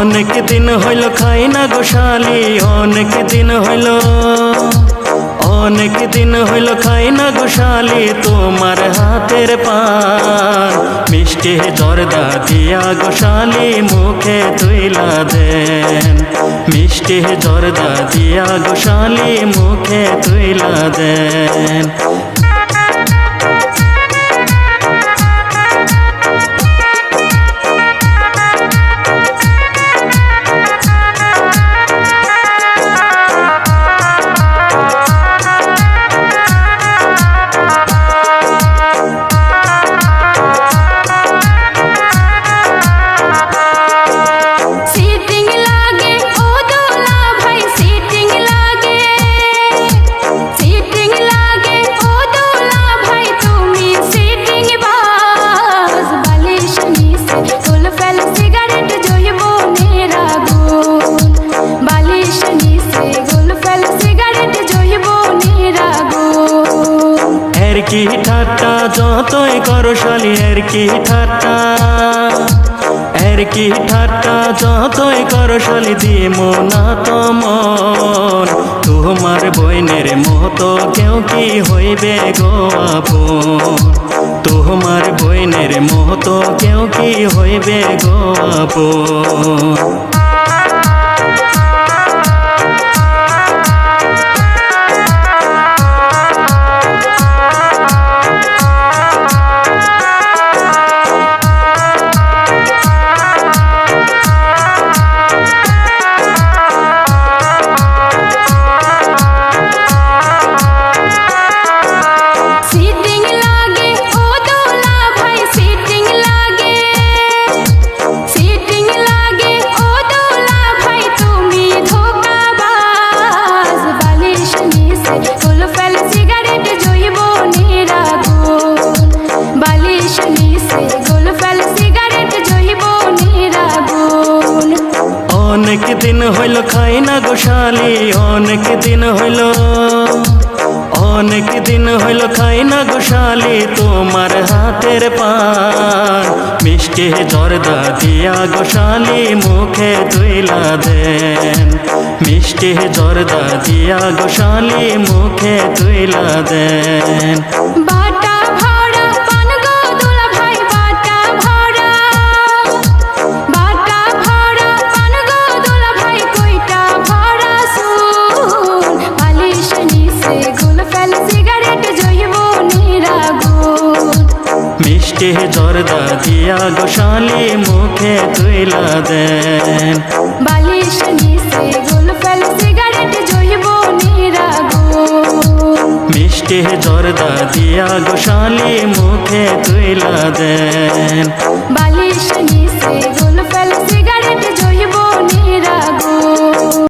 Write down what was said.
অনেক দিন হইল খাই না গোশালি, অনেক দিন হইল, অনেক দিন হইল খাই না গোশালি তোমার হাতের পান। মিষ্টি জর্দা দিয়া গোশালি মুখে তুইলা দেন, মিষ্টি জর্দা দিয়া গোশালি মুখে তুইলা দেন। কি ঠাট্টা যতই করো শালি, এর কি ঠাট্টা, এর কি ঠাট্টা যতই করো শালি দিমো না তোমার। তোমার বইনের মতো কেউ কি হইবে গো আপন, তোমার বইনের মতো কেউ কি হইবে গো আপন। অনেক দিন হইল খাই না গোশালি, অনেক দিন হইল, অনেক দিন হইল খাই না গোশালি তোমার হাতের পান। মিষ্টি জর্দা দিয়া গোশালি মুখে তুইলা দেন, মিষ্টি জর্দা দিয়া গোশালি মুখে তুইলা দেন। মিষ্টি জর্দা দিয়া গোশালি মুখে তুইলা দেন। বালিশ নিচে গোলফেল সিগারেট জইব নিরাগুন, মিষ্টি জর্দা দিয়া গোশালি মুখে তুইলা দেন।